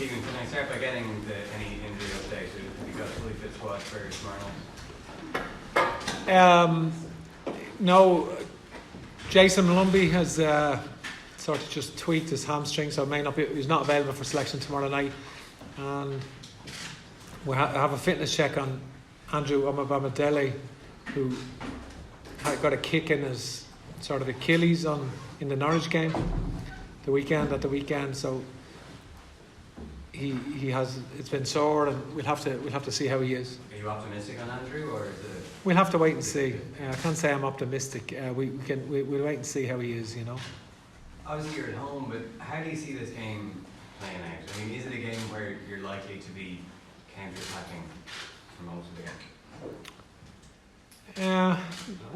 Stephen, can I start by getting any injury updates? Have you got a fully fit squad for tomorrow night? No, Jason Malumbi has sort of just tweaked his hamstring, so he's not available for selection tomorrow night. And we have a fitness check on Andrew Omabamadele, who got a kick in his sort of Achilles in the Norwich game at the weekend. So it's been sore, and we'll have to see how he is. Are you optimistic on Andrew, or is it? We'll have to wait and see. I can't say I'm optimistic. We'll wait and see how he is. Obviously you're at home, but how do you see this game playing out? I mean, is it a game where you're likely to be counter-attacking for most of the game?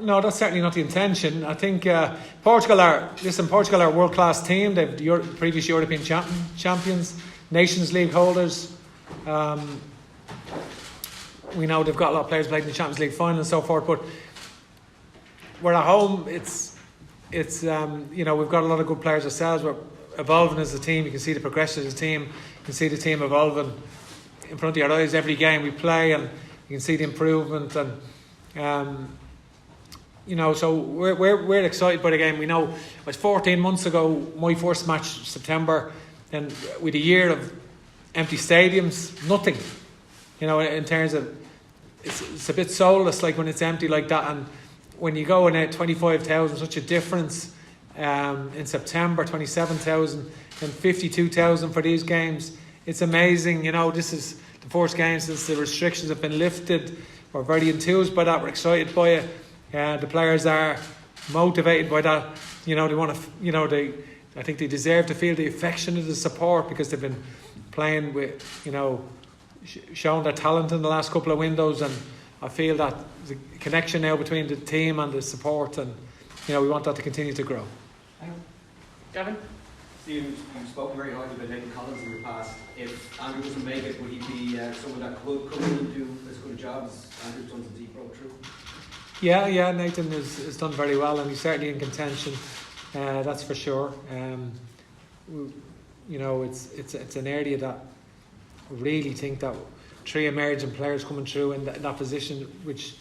No, that's certainly not the intention. I think Portugal are a world-class team. They've the previous European champions, Nations League holders. We know they've got a lot of players playing in the Champions League final and so forth. But we're at home. It's we've got a lot of good players ourselves. We're evolving as a team. You can see the progression as a team. You can see the team evolving in front of your eyes every game we play, and you can see the improvement. And so we're excited by the game. We know it was 14 months ago, my first match, September, and with a year of empty stadiums, nothing. In terms of it's a bit soulless, like when it's empty like that. And when you go in at 25,000, such a difference in September, 27,000 and 52,000 for these games. It's amazing. This is the first game since the restrictions have been lifted. We're very enthused by that. We're excited by it. The players are motivated by that. They want to. I think they deserve to feel the affection and the support, because they've been playing with, showing their talent in the last couple of windows, and I feel that the connection now between the team and the support, and we want that to continue to grow. Gavin? Stephen, you've spoken very highly about Nathan Collins in the past. If Andrew doesn't make it, would he be someone that could come in and do as good a job as Andrew's done since he broke through? Yeah, Nathan has done very well, and he's certainly in contention. That's for sure. It's an area that I really think that three emerging players coming through in that position, which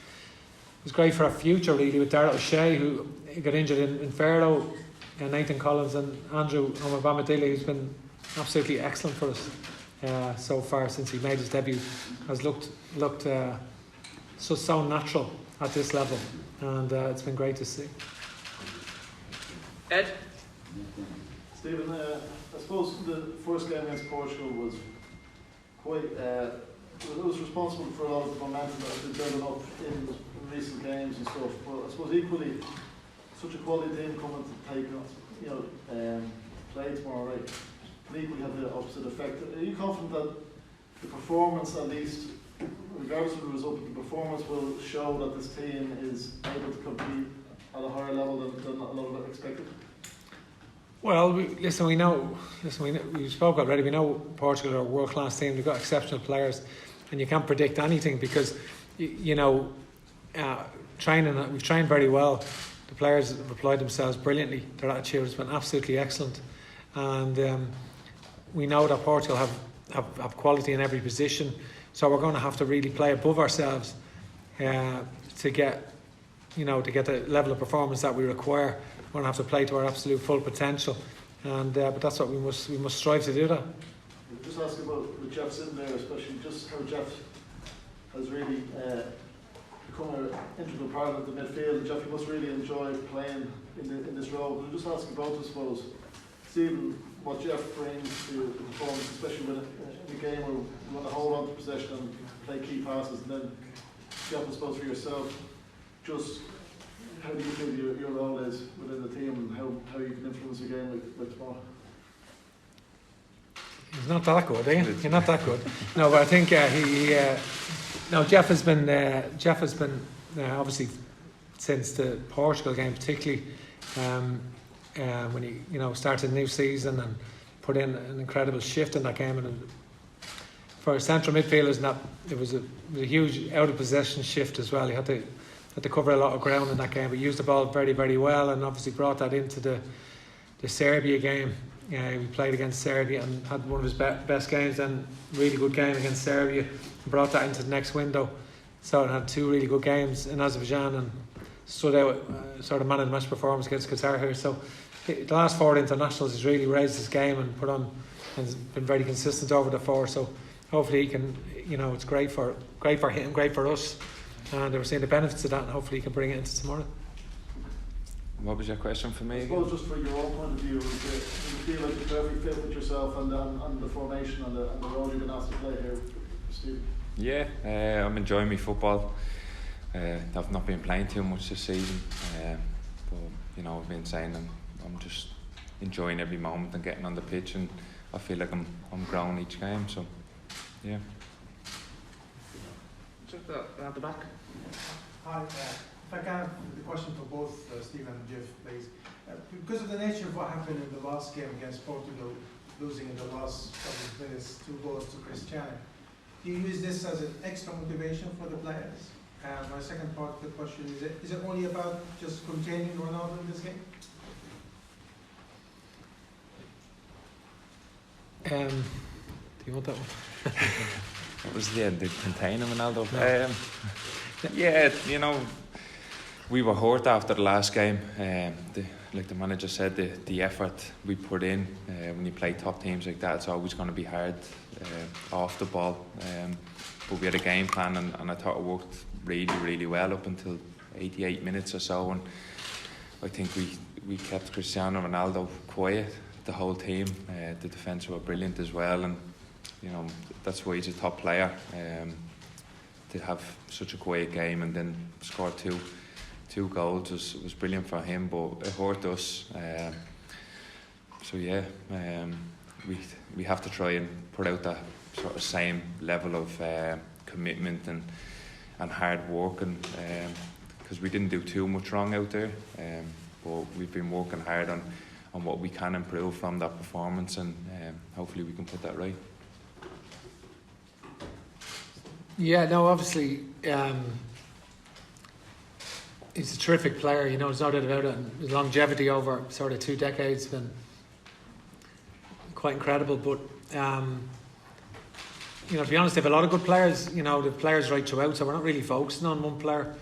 was great for our future, really, with Darrell O'Shea, who got injured in Faroe, and Nathan Collins and Andrew Omabamadele, who's been absolutely excellent for us so far since he made his debut, has looked so natural at this level, and it's been great to see. Ed? Stephen, I suppose the first game against Portugal was quite. It was responsible for a lot of the momentum that has been building up in recent games and stuff. But I suppose equally, such a quality team coming to take play tomorrow night can equally have the opposite effect. Are you confident that the performance, at least, regardless of the result, the performance will show that this team is able to compete at a higher level than a lot of it expected? Well, we spoke already. We know Portugal are a world-class team. They've got exceptional players, and you can't predict anything because, training. We've trained very well. The players have applied themselves brilliantly. Their attitude has been absolutely excellent, and we know that Portugal have quality in every position. So we're going to have to really play above ourselves to get the level of performance that we require. We're going to have to play to our absolute full potential, and but that's what we must strive to do. That. Just ask about with Jeff's in there, especially just how Jeff has really become an integral part of the midfield. Jeff, you must really enjoy playing in this role. But just ask about, I suppose, Stephen, what Jeff brings to the performance, especially when in a game where you want to hold on to possession and play key passes, and then Jeff, I suppose for yourself, just how do you feel your role is within the team, and how you can influence a game like tomorrow? He's not that good, eh? You're not that good. No, but I think Jeff has been obviously since the Portugal game, particularly when he started a new season and put in an incredible shift in that game, and for central midfielders, and that it was a huge out of possession shift as well. He had to cover a lot of ground in that game, but used the ball very, very well, and obviously brought that into the Serbia game. We played against Serbia and had one of his best games, and really good game against Serbia, and brought that into the next window. So it had 2 really good games in Azerbaijan and stood out sort of man of the match performance against Qatar here. So the last 4 internationals has really raised his game and put on, and has been very consistent over the 4. So hopefully he can, it's great for him, great for us, and we're seeing the benefits of that, and hopefully he can bring it into tomorrow. What was your question for me? I suppose just from your own point of view, you feel like you're perfect fit with yourself and the formation and the role you've been asked to play here, Steve? Yeah, I'm enjoying my football. I've not been playing too much this season, but I've been saying I'm just enjoying every moment and getting on the pitch, and I feel like I'm growing each game. So, yeah. Just at the back. Hi, if I can have the question for both Stephen and Jeff, please. Because of the nature of what happened in the last game against Portugal, losing in the last couple of minutes, 2 goals to Cristiano, do you use this as an extra motivation for the players? My second part of the question is it only about just containing Ronaldo in this game? Do you want that one? What was the containing Ronaldo? No. Yeah, we were hurt after the last game. Like the manager said, the effort we put in when you play top teams like that, it's always going to be hard off the ball. But we had a game plan, and I thought it worked really, really well up until 88 minutes or so. And I think we kept Cristiano Ronaldo quiet, the whole team. The defence were brilliant as well, and that's why he's a top player. To have such a quiet game and then score two goals was brilliant for him, but it hurt us. So yeah, we have to try and put out that sort of same level of commitment and hard work, and because we didn't do too much wrong out there, but we've been working hard on what we can improve from that performance, and hopefully we can put that right. Yeah, no, obviously he's a terrific player, there's no doubt about it, and his longevity over sort of 2 decades has been quite incredible. But to be honest, they have a lot of good players, the players right throughout, so we're not really focusing on one player.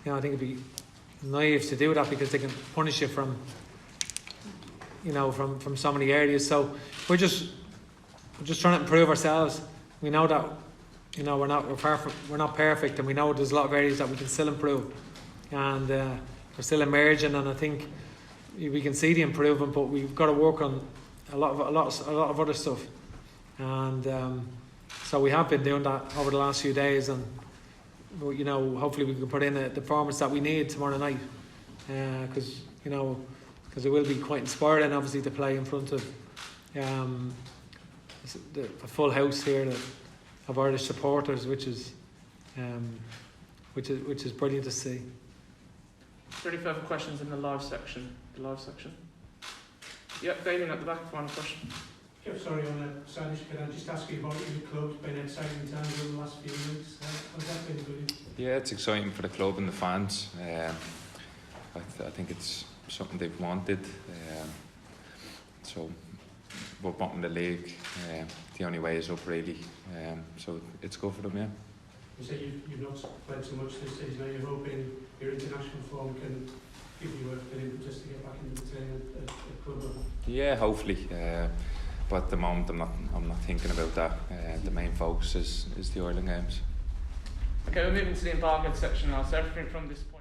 I think it'd be naive to do that, because they can punish you from so many areas. So we're just trying to improve ourselves. We know that we're not perfect, and we know there's a lot of areas that we can still improve, and we're still emerging. And I think we can see the improvement, but we've got to work on a lot of other stuff. And so we have been doing that over the last few days, and hopefully we can put in the performance that we need tomorrow night, because it will be quite inspiring, obviously, to play in front of the full house here of Irish supporters, which is brilliant to see. 30 further questions in the live section. Yep, Damien at the back, final question. Yeah, sorry, on a Spanish, can I just ask you about your club's been exciting times in the last few weeks? How's that been good? Yeah, it's exciting for the club and the fans. I think it's something they've wanted. So we're bottom of the league. The only way is up, really. So it's good for them, yeah. You say you've not played so much this season. Are you hoping your international form can give you an impetus to get back into the training at club level? Yeah, hopefully. But at the moment, I'm not thinking about that. The main focus is the Ireland games. Okay, we're moving to the embargoed section now. So everything from this point.